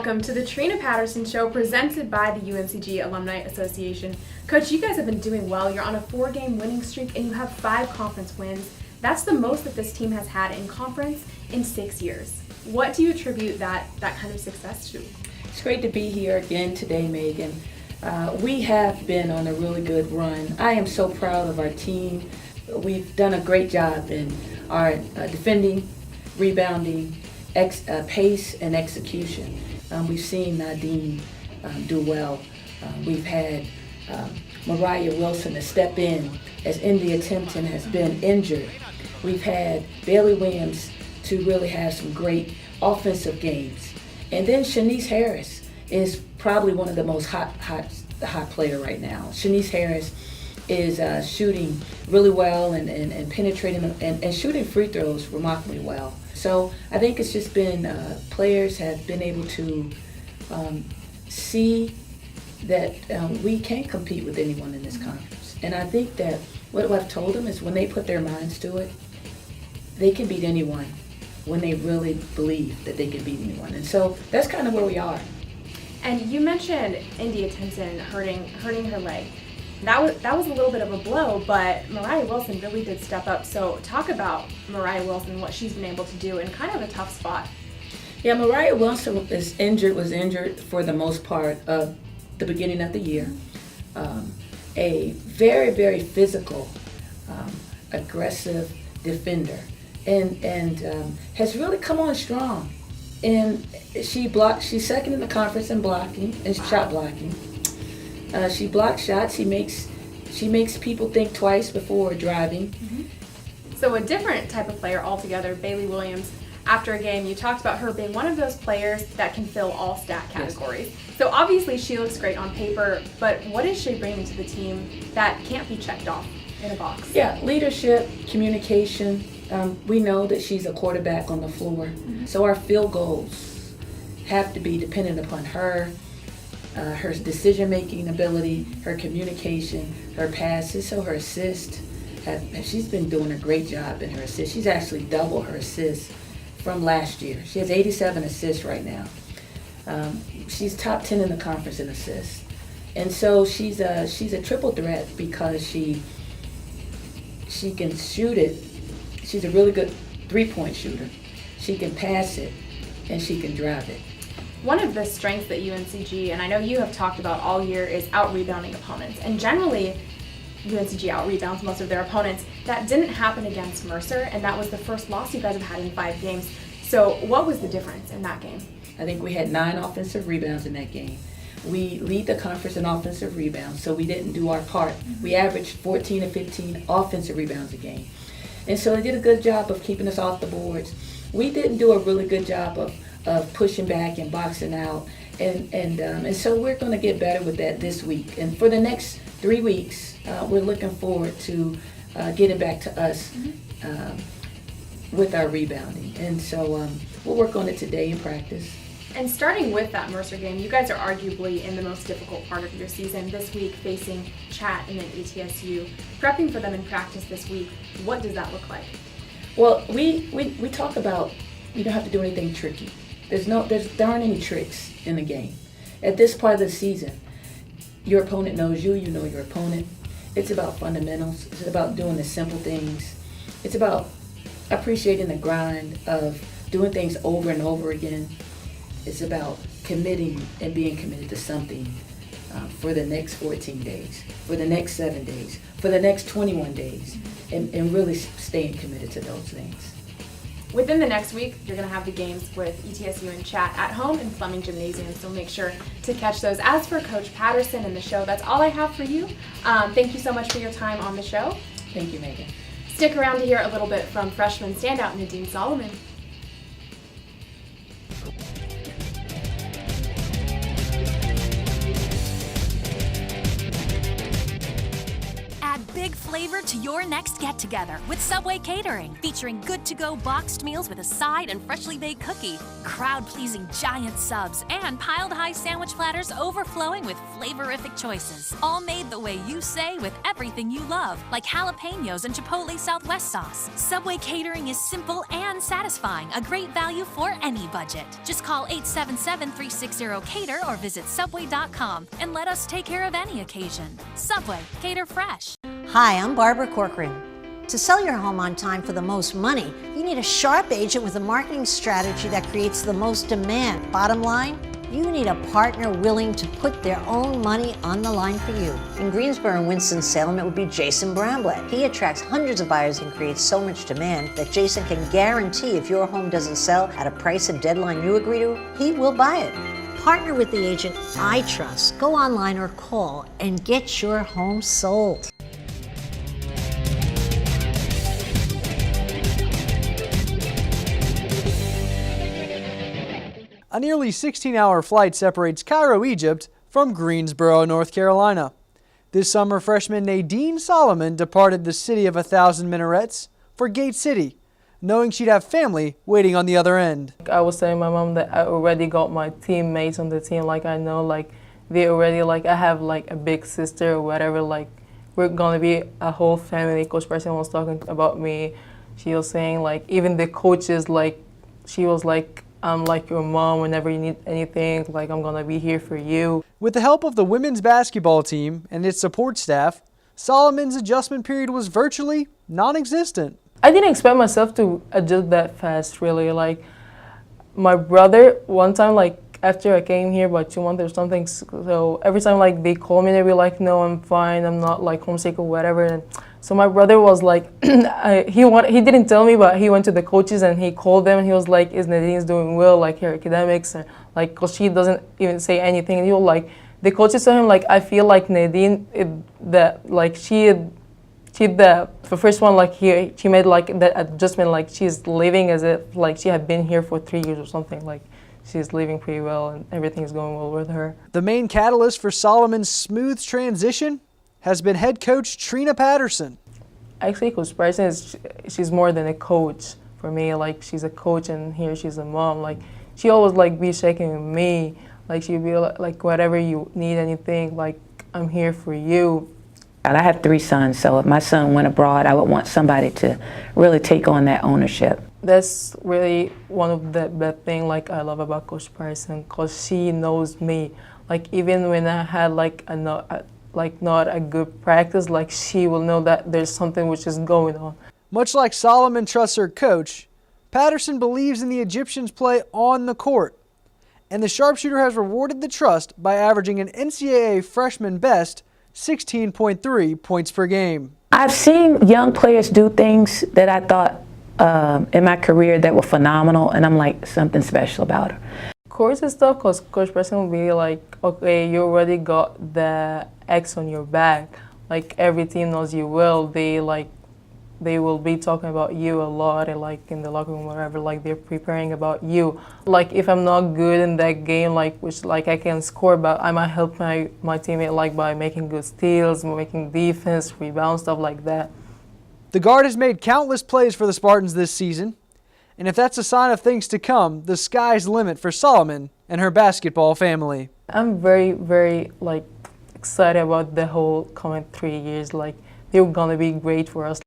welcome to the Trina Patterson Show presented by the UNCG Alumni Association. Coach, you guys have been doing well. You're on a 4-game winning streak and you have 5 conference wins. That's the most that this team has had in conference in 6 years. What do you attribute that kind of success to? It's great to be here again today, Megan. We have been on a really good run. I am so proud of our team. We've done a great job in our defending, rebounding, pace, and execution. We've seen Nadine do well. We've had Mariah Wilson to step in as India Timpton has been injured. We've had Bailey Williams to really have some great offensive games. And then Shanice Harris is probably one of the most hot player right now. Shanice Harris is shooting really well and penetrating and shooting free throws remarkably well. So I think it's just been players have been able to see that we can compete with anyone in this conference. And I think that what I've told them is when they put their minds to it, they can beat anyone when they really believe that they can beat anyone. And so that's kind of where we are. And you mentioned India Timpton hurting her leg. That was a little bit of a blow, but Mariah Wilson really did step up. So talk about Mariah Wilson, what she's been able to do in kind of a tough spot. Yeah, Mariah Wilson was injured for the most part of the beginning of the year. A very, very physical, aggressive defender, and has really come on strong. And she's second in the conference in blocking and shot blocking. She blocks shots. She makes people think twice before driving. Mm-hmm. So a different type of player altogether, Bailey Williams. After a game, you talked about her being one of those players that can fill all stat categories. Yes. So obviously she looks great on paper, but what is she bringing to the team that can't be checked off in a box? Yeah, leadership, communication. We know that she's a quarterback on the floor, so our field goals have to be dependent upon her. Her decision-making ability, her communication, her passes, so her assist. She's been doing a great job in her assist. She's actually double her assists from last year. She has 87 assists right now. She's top 10 in the conference in assists. And so she's a triple threat because she can shoot it. She's a really good three-point shooter. She can pass it, and she can drive it. One of the strengths that UNCG, and I know you have talked about all year, is out-rebounding opponents. And generally, UNCG out-rebounds most of their opponents. That didn't happen against Mercer, and that was the first loss you guys have had in 5 games. So what was the difference in that game? I think we had 9 offensive rebounds in that game. We lead the conference in offensive rebounds, so we didn't do our part. We averaged 14 to 15 offensive rebounds a game. And so they did a good job of keeping us off the boards. We didn't do a really good job of pushing back and boxing out. And so we're going to get better with that this week. And for the next 3 weeks, we're looking forward to getting back to us with our rebounding. And so we'll work on it today in practice. And starting with that Mercer game, you guys are arguably in the most difficult part of your season this week, facing Chat and then ETSU. Prepping for them in practice this week, what does that look like? Well, we talk about you don't have to do anything tricky. There aren't any tricks in the game. At this part of the season, your opponent knows you, you know your opponent. It's about fundamentals. It's about doing the simple things. It's about appreciating the grind of doing things over and over again. It's about committing and being committed to something for the next 14 days, for the next 7 days, for the next 21 days, and really staying committed to those things. Within the next week, you're going to have the games with ETSU and Chat at home in Fleming Gymnasium, so make sure to catch those. As for Coach Patterson and the show, that's all I have for you. Thank you so much for your time on the show. Thank you, Megan. Stick around to hear a little bit from freshman standout Nadine Soliman. Add big flavor to your next get-together with Subway Catering, featuring good-to-go boxed meals with a side and freshly baked cookie, crowd-pleasing giant subs, and piled-high sandwich platters overflowing with flavorific choices. All made the way you say with everything you love, like jalapenos and Chipotle Southwest sauce. Subway Catering is simple and satisfying, a great value for any budget. Just call 877-360-CATER or visit Subway.com and let us take care of any occasion. Subway, cater fresh. Hi, I'm Barbara Corcoran. To sell your home on time for the most money, you need a sharp agent with a marketing strategy that creates the most demand. Bottom line, you need a partner willing to put their own money on the line for you. In Greensboro and Winston-Salem, it would be Jason Bramblett. He attracts hundreds of buyers and creates so much demand that Jason can guarantee if your home doesn't sell at a price and deadline you agree to, he will buy it. Partner with the agent I trust. Go online or call and get your home sold. A nearly 16-hour flight separates Cairo, Egypt from Greensboro, North Carolina. This summer, freshman Nadine Soliman departed the city of 1,000 minarets for Gate City, knowing she'd have family waiting on the other end. I was telling my mom that I already got my teammates on the team. Like, I know, like, they already, like, I have, like, a big sister or whatever. Like, we're going to be a whole family. Coach Patterson was talking about me. She was saying, like, even the coaches, like, she was like, I'm like your mom. Whenever you need anything, like, I'm going to be here for you. With the help of the women's basketball team and its support staff, Solomon's adjustment period was virtually non-existent. I didn't expect myself to adjust that fast, really. Like, my brother, one time, like, after I came here about 2 months or something, so every time, like, they call me, they'd be like, no, I'm fine, I'm not, like, homesick or whatever. And so my brother was like, he didn't tell me, but he went to the coaches and he called them and he was like, is Nadine's doing well, like, her academics? And, like, because she doesn't even say anything. And he was like, the coaches told him, like, I feel like Nadine, the first one, like, she made, like, that adjustment, like, she's living as if, like, she had been here for 3 years or something. Like, she's living pretty well and everything's going well with her. The main catalyst for Solomon's smooth transition has been head coach Trina Patterson. Actually, Coach Patterson, she's more than a coach for me. Like, she's a coach and here she's a mom. Like, she always, like, be checking me. Like, she'd be like, whatever you need, anything, like, I'm here for you. I have 3 sons, so if my son went abroad, I would want somebody to really take on that ownership. That's really one of the best things, like, I love about Coach Patterson, because she knows me. Like, even when I had, like, not a good practice, like, she will know that there's something which is going on. Much like Soliman trusts her coach, Patterson believes in the Egyptians' play on the court, and the sharpshooter has rewarded the trust by averaging an NCAA freshman best 16.3 points per game. I've seen young players do things that I thought in my career that were phenomenal, and I'm like, something special about her. Course is tough because Coach Patterson will be like, okay, you already got the X on your back. Like, every team knows you well. They will be talking about you a lot, and, like, in the locker room, whatever, like, they're preparing about you. Like, if I'm not good in that game, like, which, like, I can score, but I might help my teammate, like, by making good steals, making defense, rebound, stuff like that. The guard has made countless plays for the Spartans this season, and if that's a sign of things to come, the sky's the limit for Soliman and her basketball family. I'm very, very, like, excited about the whole coming 3 years. Like, they're gonna be great for us.